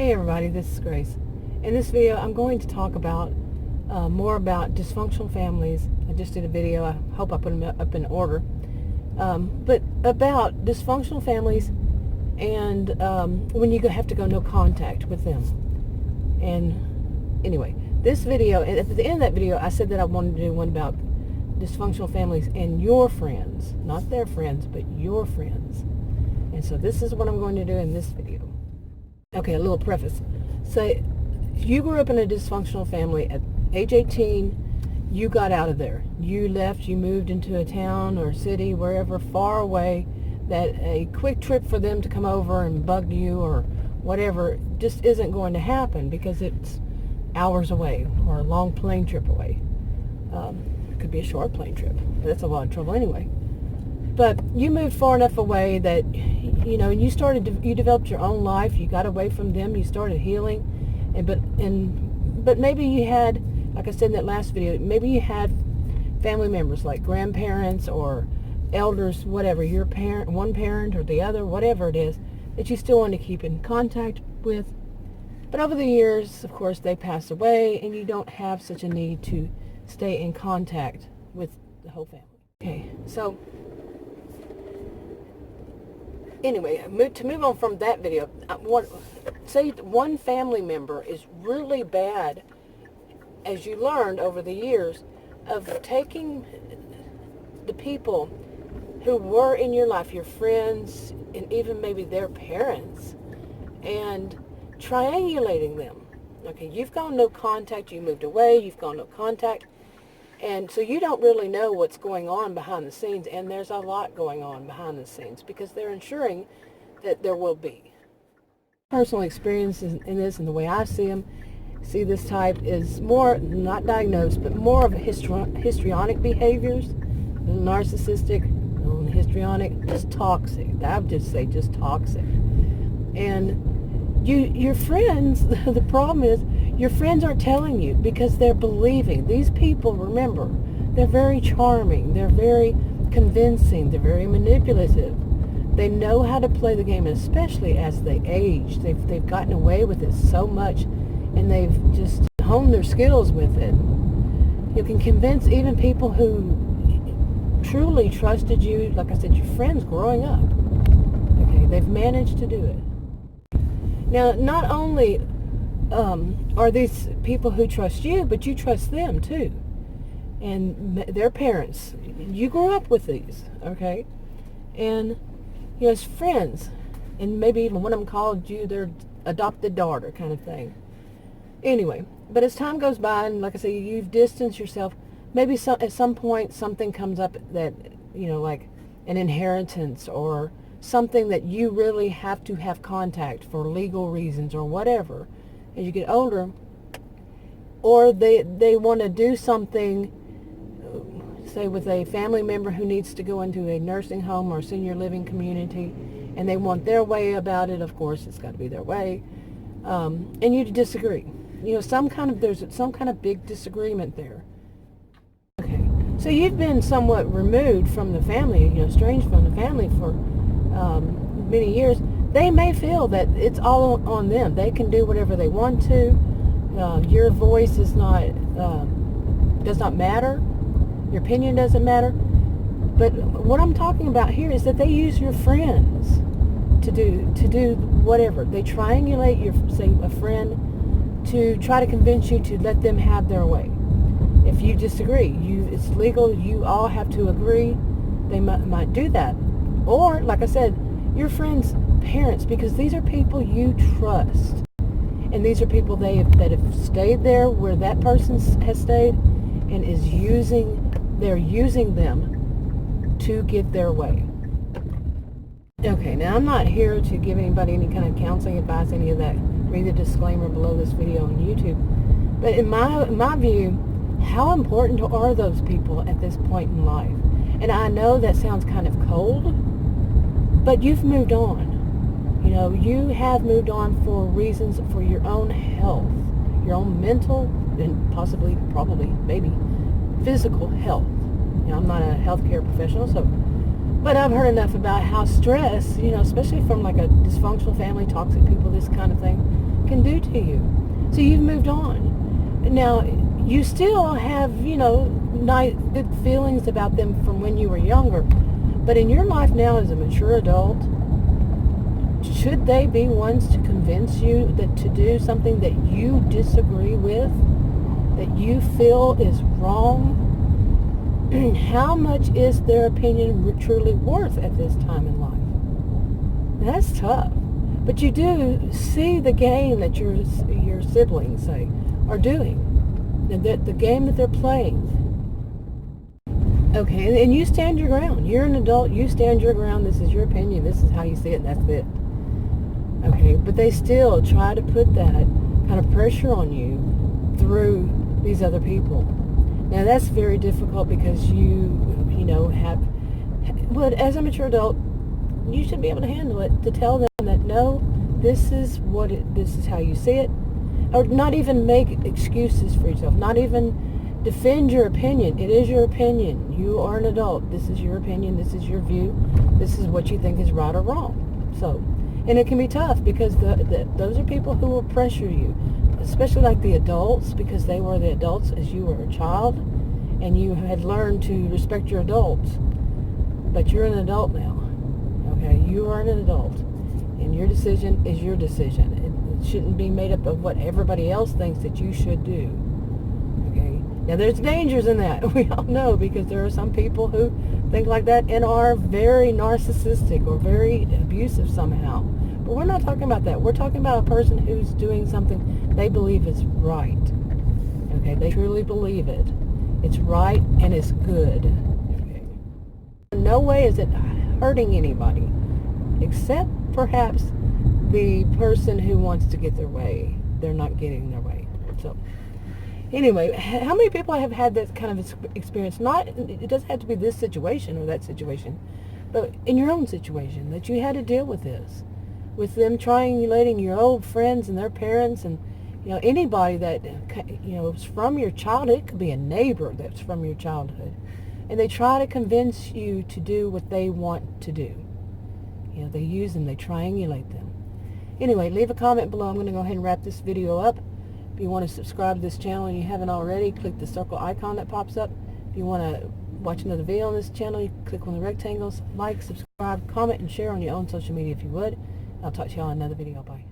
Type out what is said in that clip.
Hey everybody, this is Grace. In this video, I'm going to talk about more about dysfunctional families. I just did a video. I hope I put them up in order. But about dysfunctional families and when you have to go no contact with them. And anyway, this video, at the end of that video, I said that I wanted to do one about dysfunctional families and your friends. Not their friends, but your friends. And so this is what I'm going to do in this video. Okay, a little preface. So you grew up in a dysfunctional family. At age 18, you got out of there. You left, you moved into a town or city, wherever far away, that a quick trip for them to come over and bug you or whatever just isn't going to happen because it's hours away or a long plane trip away. It could be a short plane trip, but that's a lot of trouble anyway. But you moved far enough away that, you know, you developed your own life. You got away from them. You started healing. But maybe you had, like I said in that last video, maybe you had family members like grandparents or elders, whatever, your parent, one parent or the other, whatever it is, that you still want to keep in contact with. But over the years, of course, they pass away and you don't have such a need to stay in contact with the whole family. Okay, so anyway, to move on from that video, say one family member is really bad, as you learned over the years, of taking the people who were in your life, your friends, and even maybe their parents, and triangulating them. Okay, you've gone no contact, you moved away, you've gone no contact, and so you don't really know what's going on behind the scenes, and there's a lot going on behind the scenes because they're ensuring that there will be. Personal experience in this, and the way I see this type is more, not diagnosed, but more of histrionic behaviors, narcissistic, histrionic, just toxic. I would just say just toxic. And your friends, the problem is, your friends are telling you because they're believing. These people, remember, they're very charming, they're very convincing, they're very manipulative. They know how to play the game, especially as they age. They've gotten away with it so much, and they've just honed their skills with it. You can convince even people who truly trusted you, like I said, your friends growing up. Okay, they've managed to do it. Now, not only are these people who trust you, but you trust them too. And their parents. You grew up with these, okay? And, you know, as friends, and maybe even one of them called you their adopted daughter kind of thing. Anyway, but as time goes by, and like I say, you've distanced yourself, maybe at some point something comes up that, you know, like an inheritance or something that you really have to have contact for legal reasons or whatever as you get older, or they want to do something, say with a family member who needs to go into a nursing home or senior living community, and they want their way about it. Of course, it's got to be their way, and you disagree. You know, there's some kind of big disagreement there. Okay, so you've been somewhat removed from the family, you know, estranged from the family for many years. They may feel that it's all on them. They can do whatever they want to. Your voice does not matter. Your opinion doesn't matter. But what I'm talking about here is that they use your friends to do whatever. They triangulate a friend to try to convince you to let them have their way. If you disagree, it's legal. You all have to agree. They might do that. Or, like I said, your friends' parents, because these are people you trust. And these are people that have stayed there where that person has stayed and they're using them to get their way. Okay, now I'm not here to give anybody any kind of counseling advice, any of that. Read the disclaimer below this video on YouTube. But in my view, how important are those people at this point in life? And I know that sounds kind of cold, but you've moved on. You know, you have moved on for reasons for your own health, your own mental, and probably, maybe, physical health. You know, I'm not a healthcare professional, but I've heard enough about how stress, you know, especially from like a dysfunctional family, toxic people, this kind of thing, can do to you. So you've moved on. Now, you still have, nice, good feelings about them from when you were younger. But in your life now as a mature adult, should they be ones to convince you that to do something that you disagree with, that you feel is wrong? How much is their opinion truly worth at this time in life? That's tough. But you do see the game that your siblings, say, are doing. The game that they're playing. Okay, and you stand your ground. You're an adult. You stand your ground. This is your opinion. This is how you see it, and that's it. Okay, but they still try to put that kind of pressure on you through these other people. Now, that's very difficult because you have... But as a mature adult, you should be able to handle it, to tell them that, no, this is how you see it. Or not even make excuses for yourself. Not even defend your opinion. It is your opinion. You are an adult. This is your opinion. This is your view. This is what you think is right or wrong. So, and it can be tough because those are people who will pressure you, especially like the adults, because they were the adults as you were a child, and you had learned to respect your adults. But you're an adult now. Okay, you are an adult, and your decision is your decision. It shouldn't be made up of what everybody else thinks that you should do. Okay, now there's dangers in that. We all know, because there are some people who think like that and are very narcissistic or very abusive somehow. But we're not talking about that. We're talking about a person who's doing something they believe is right. Okay, they truly believe it. It's right and it's good. Okay. In no way is it hurting anybody, except perhaps the person who wants to get their way. They're not getting their way. So anyway, how many people have had that kind of experience? It doesn't have to be this situation or that situation, but in your own situation, that you had to deal with this, with them triangulating your old friends and their parents, and anybody that is from your childhood. It could be a neighbor that's from your childhood, and they try to convince you to do what they want to do. They use them, they triangulate them. Anyway, leave a comment below. I'm going to go ahead and wrap this video up. If you want to subscribe to this channel and you haven't already, click the circle icon that pops up. If you want to watch another video on this channel, you click on the rectangles. Like, subscribe, comment, and share on your own social media if you would. I'll talk to you all in another video. Bye.